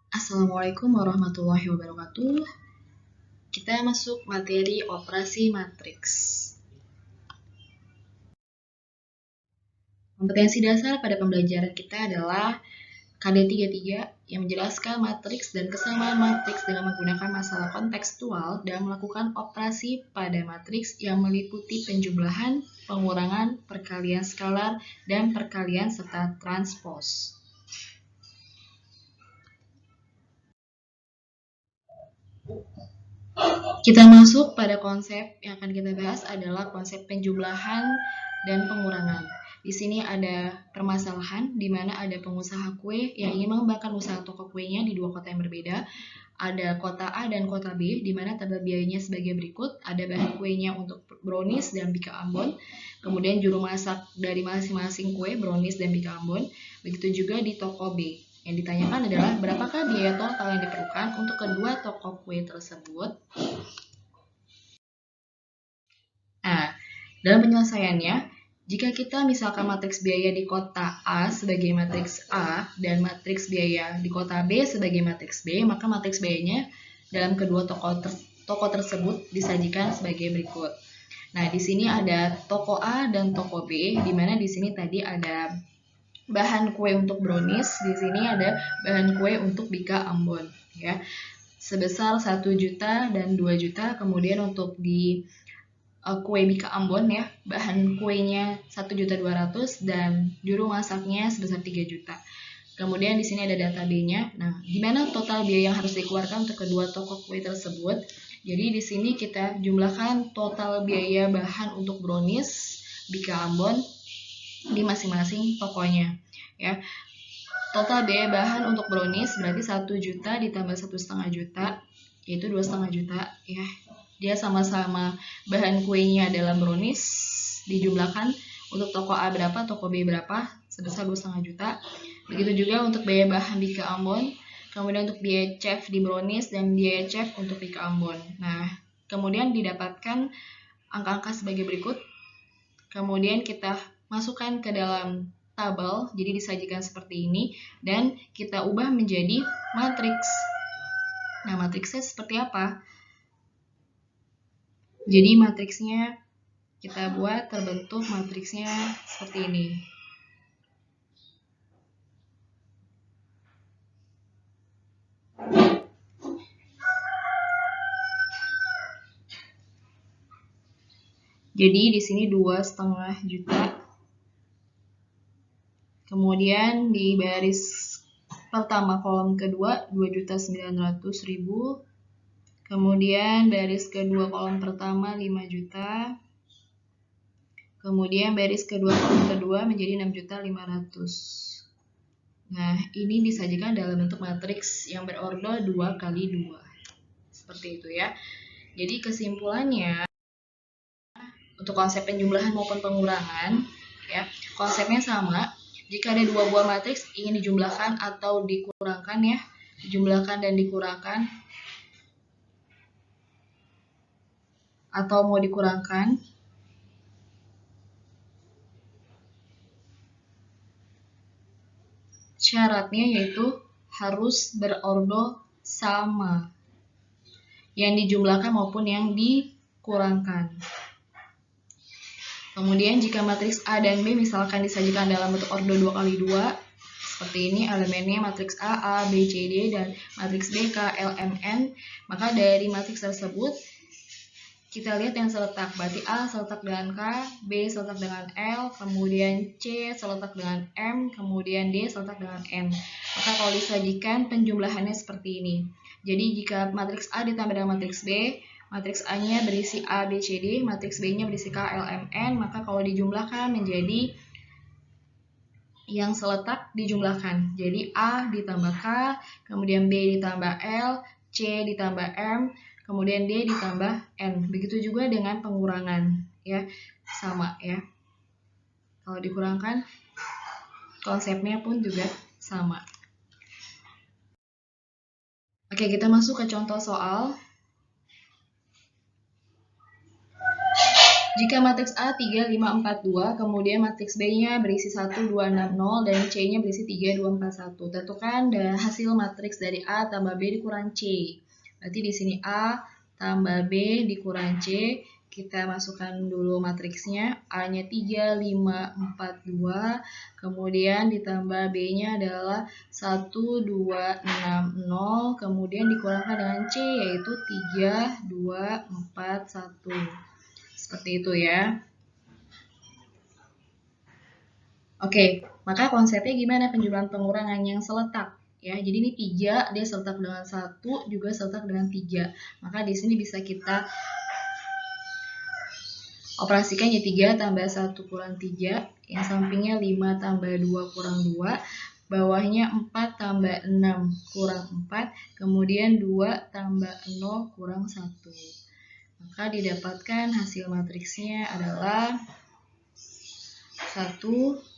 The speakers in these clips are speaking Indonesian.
Assalamualaikum warahmatullahi wabarakatuh. Kita masuk materi operasi matriks. Kompetensi dasar pada pembelajaran kita adalah KD33 yang menjelaskan matriks dan kesamaan matriks dengan menggunakan masalah kontekstual dan melakukan operasi pada matriks yang meliputi penjumlahan, pengurangan, perkalian skalar, dan perkalian serta transpos. Kita masuk pada konsep yang akan kita bahas adalah konsep penjumlahan dan pengurangan. Di sini ada permasalahan di mana ada pengusaha kue yang ingin mengembangkan usaha toko kuenya di dua kota yang berbeda. Ada kota A dan kota B, di mana tabel biayanya sebagai berikut. Ada bahan kuenya untuk brownies dan bika Ambon. Kemudian juru masak dari masing-masing kue, brownies dan bika Ambon. Begitu juga di toko B. Yang ditanyakan adalah berapakah biaya total yang diperlukan untuk kedua toko kue tersebut. Nah, dalam penyelesaiannya, jika kita misalkan matriks biaya di kota A sebagai matriks A dan matriks biaya di kota B sebagai matriks B, maka matriks biayanya dalam kedua toko tersebut disajikan sebagai berikut. Nah, di sini ada toko A dan toko B, di mana di sini tadi ada bahan kue untuk brownies, di sini ada bahan kue untuk bika Ambon, ya, sebesar 1 juta dan 2 juta. Kemudian untuk di kue bika Ambon ya, bahan kuenya 1.200.000 dan juru masaknya sebesar 3 juta. Kemudian di sini ada data B-nya. Nah, gimana total biaya yang harus dikeluarkan untuk kedua toko kue tersebut? Jadi di sini kita jumlahkan total biaya bahan untuk brownies bika Ambon di masing-masing tokonya, ya. Total biaya bahan untuk brownies berarti 1 juta ditambah 1,5 juta, yaitu 2,5 juta, ya. Dia sama-sama bahan kuenya dalam brownies dijumlahkan. Untuk toko A berapa, toko B berapa, sebesar 2,5 juta. Begitu juga untuk biaya bahan bika Ambon, kemudian untuk biaya chef di brownies dan biaya chef untuk bika Ambon. Nah, kemudian didapatkan angka-angka sebagai berikut. Kemudian kita masukkan ke dalam tabel, jadi disajikan seperti ini, dan kita ubah menjadi matriks. Nah, matriksnya seperti apa? Jadi matriksnya kita buat terbentuk matriksnya seperti ini. Jadi di sini 2,5 juta. Kemudian di baris pertama kolom kedua 2.900.000. Kemudian baris kedua kolom pertama 5 juta. Kemudian baris kedua kolom kedua menjadi 6.500.000. Nah, ini disajikan dalam bentuk matriks yang berordo 2 kali 2. Seperti itu ya. Jadi kesimpulannya, untuk konsep penjumlahan maupun pengurangan, ya, konsepnya sama. Jika ada dua buah matriks ingin dijumlahkan atau dikurangkan, ya, dijumlahkan dan dikurangkan, atau mau dikurangkan, syaratnya yaitu harus berordo sama, yang dijumlahkan maupun yang dikurangkan. Kemudian jika matriks A dan B misalkan disajikan dalam bentuk ordo 2 kali 2, seperti ini, elemennya matriks A, B, C, D, dan matriks B, K, L, M, N, maka dari matriks tersebut kita lihat yang seletak, berarti A seletak dengan K, B seletak dengan L, kemudian C seletak dengan M, kemudian D seletak dengan N. Maka kalau disajikan penjumlahannya seperti ini. Jadi jika matriks A ditambah dengan matriks B, matriks A-nya berisi A, B, C, D, matriks B-nya berisi K, L, M, N, maka kalau dijumlahkan menjadi yang seletak dijumlahkan. Jadi A ditambah K, kemudian B ditambah L, C ditambah M, kemudian D ditambah N. Begitu juga dengan pengurangan, ya, sama ya. Kalau dikurangkan, konsepnya pun juga sama. Oke, kita masuk ke contoh soal. Jika matriks A 3, 5, 4, 2, kemudian matriks B-nya berisi 1, 2, 6, 0, dan C-nya berisi 3, 2, 4, 1. Tentukan hasil matriks dari A tambah B dikurang C. Berarti di sini A tambah B dikurang C. Kita masukkan dulu matriksnya. A-nya 3, 5, 4, 2. Kemudian ditambah B-nya adalah 1, 2, 6, 0. Kemudian dikurangkan dengan C, yaitu 3, 2, 4, 1. Seperti itu ya. Oke, maka konsepnya gimana penjumlahan pengurangan yang seletak? Ya, jadi ini 3, dia seletak dengan 1, juga seletak dengan 3. Maka di sini bisa kita operasikan ya 3 tambah 1 kurang 3, yang sampingnya 5 tambah 2 kurang 2, bawahnya 4 tambah 6 kurang 4, kemudian 2 tambah 0 kurang 1. Maka didapatkan hasil matriksnya adalah 1,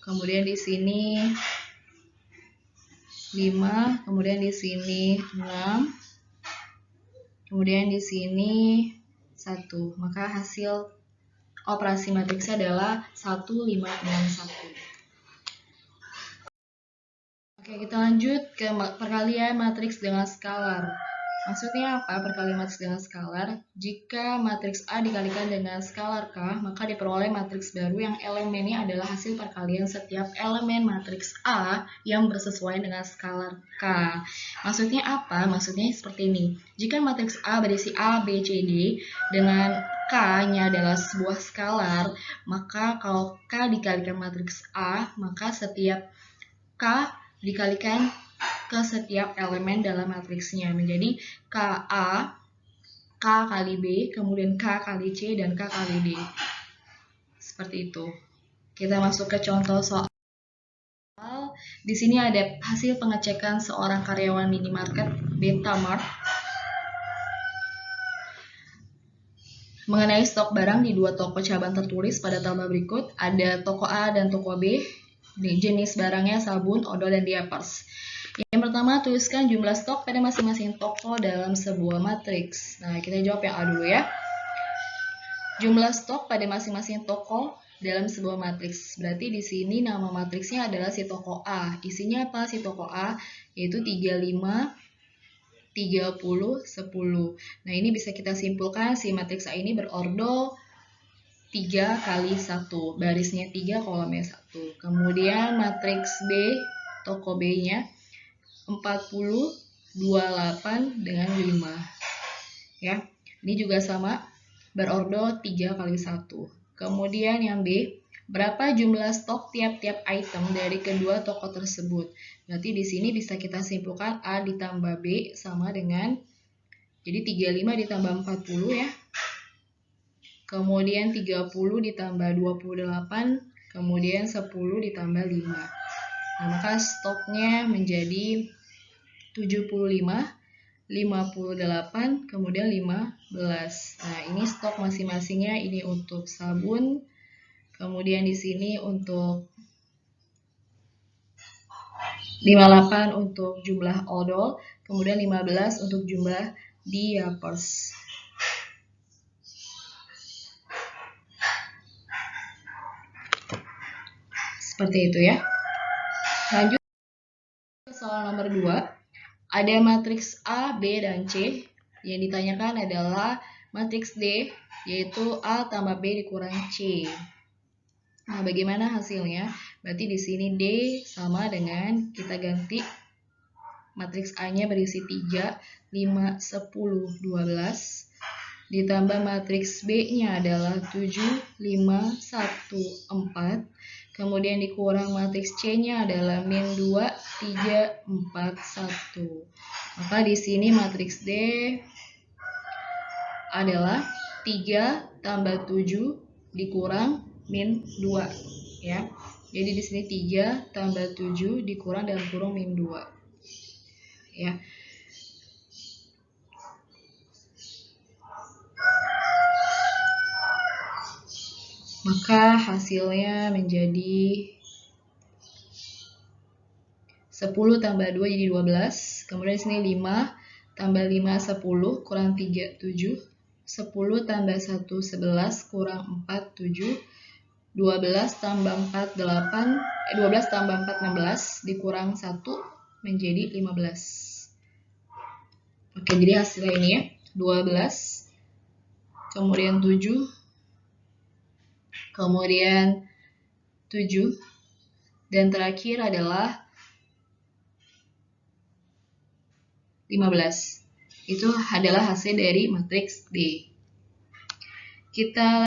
kemudian di sini 5, kemudian di sini 6, kemudian di sini 1. Maka hasil operasi matriksnya adalah 1, 5, 6, 1. Oke, kita lanjut ke perkalian matriks dengan skalar. Maksudnya apa perkalian matriks dengan skalar? Jika matriks A dikalikan dengan skalar K, maka diperoleh matriks baru yang elemennya adalah hasil perkalian setiap elemen matriks A yang bersesuaian dengan skalar K. Maksudnya apa? Maksudnya seperti ini. Jika matriks A berisi A, B, C, D dengan K-nya adalah sebuah skalar, maka kalau K dikalikan matriks A, maka setiap K dikalikan ke setiap elemen dalam matriksnya menjadi KA, K kali B, kemudian K kali C, dan K kali D. Seperti itu. Kita masuk ke contoh soal. Di sini ada hasil pengecekan seorang karyawan minimarket Betamart mengenai stok barang di 2 toko cabang tertulis pada tabel berikut. Ada toko A dan toko B. Jenis barangnya sabun, odol, dan diapers. Yang pertama, tuliskan jumlah stok pada masing-masing toko dalam sebuah matriks. Nah, kita jawab yang A dulu ya. Jumlah stok pada masing-masing toko dalam sebuah matriks. Berarti di sini nama matriksnya adalah si toko A. Isinya apa si toko A? Yaitu 35, 30, 10. Nah, ini bisa kita simpulkan si matriks A ini berordol 3 kali 1. Barisnya 3, kolomnya 1. Kemudian matriks B, toko B-nya 40, 28, dengan 5. Ya, ini juga sama, berordol 3 kali 1. Kemudian yang B, berapa jumlah stok tiap-tiap item dari kedua toko tersebut? Berarti di sini bisa kita simpulkan A ditambah B sama dengan, jadi 35 ditambah 40 ya. Kemudian 30 ditambah 28, kemudian 10 ditambah 5. Nah, maka stoknya menjadi 75, 58, kemudian 15. Nah, ini stok masing-masingnya, ini untuk sabun, kemudian di sini untuk 58 untuk jumlah odol, kemudian 15 untuk jumlah diapers. Seperti itu ya. Lanjut ke soal nomor 2. Ada matriks A, B, dan C. Yang ditanyakan adalah matriks D, yaitu A tambah B dikurang C. Nah, bagaimana hasilnya? Berarti di sini D sama dengan, kita ganti matriks A-nya berisi 3, 5, 10, 12. Ditambah matriks B-nya adalah 7, 5, 1, 4. Kemudian dikurang matriks C-nya adalah min 2, 3, 4, 1. Maka di sini matriks D adalah 3 tambah 7 dikurang min 2. Ya. Jadi di sini 3 tambah 7 dikurang dalam kurung min 2. Ya. Maka hasilnya menjadi 10 tambah 2 jadi 12. Kemudian di sini 5 tambah 5, 10, kurang 3, 7. 10 tambah 1, 11, kurang 4, 7. 12 tambah 4, 8. 12 tambah 4, 16. Dikurang 1, menjadi 15. Oke, jadi hasilnya ini ya. 12, kemudian 7, kemudian 7, dan terakhir adalah 15. Itu adalah hasil dari matriks D. Kita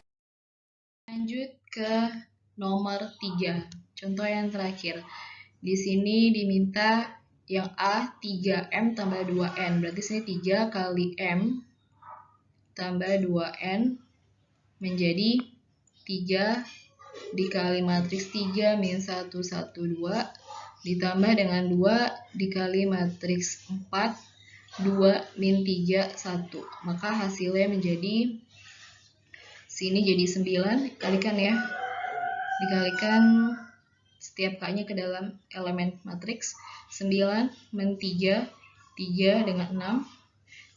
lanjut ke nomor 3. Contoh yang terakhir. Di sini diminta yang A 3M tambah 2N. Berarti sini 3 kali M tambah 2N menjadi 3 dikali matriks 3 min 1, 1, 2 ditambah dengan 2 dikali matriks 4, 2 min 3, 1. Maka hasilnya menjadi, sini jadi 9, kalikan ya. Dikalikan setiap k-nya ke dalam elemen matriks. 9 min 3, 3 dengan 6,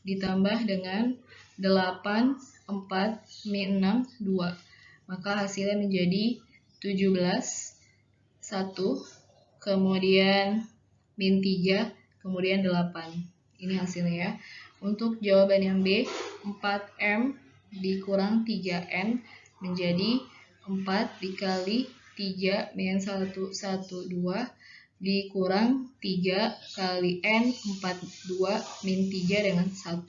ditambah dengan 8, 4, min 6, 2. Maka hasilnya menjadi 17, 1, kemudian min 3, kemudian 8. Ini hasilnya ya. Untuk jawaban yang B, 4M dikurang 3N menjadi 4 dikali 3 min 1, 1, 2 dikurang 3 kali N 4, 2 min 3 dengan 1.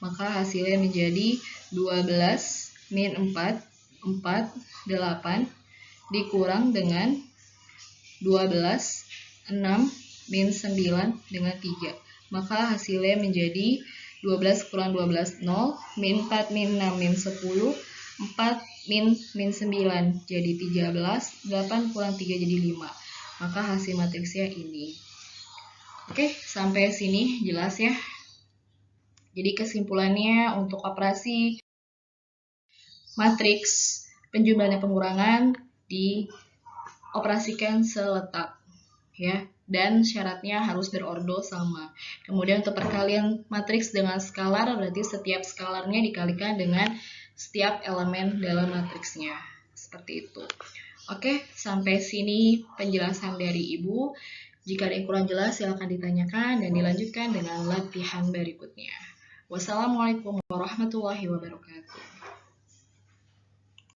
Maka hasilnya menjadi 12 min 4, 4, 8 dikurang dengan 12, 6 min 9 dengan 3. Maka hasilnya menjadi 12 kurang 12, 0, min 4, min 6, min 10, 4, min 9, jadi 13, 8 kurang 3 jadi 5. Maka hasil matriksnya ini. Oke, sampai sini jelas ya. Jadi kesimpulannya untuk operasi matriks penjumlahan dan pengurangan dioperasikan seletak ya, dan syaratnya harus berordo sama. Kemudian untuk perkalian matriks dengan skalar, berarti setiap skalarnya dikalikan dengan setiap elemen dalam matriksnya. Seperti itu. Oke, sampai sini penjelasan dari Ibu. Jika ada yang kurang jelas, silakan ditanyakan dan dilanjutkan dengan latihan berikutnya. Wassalamualaikum warahmatullahi wabarakatuh.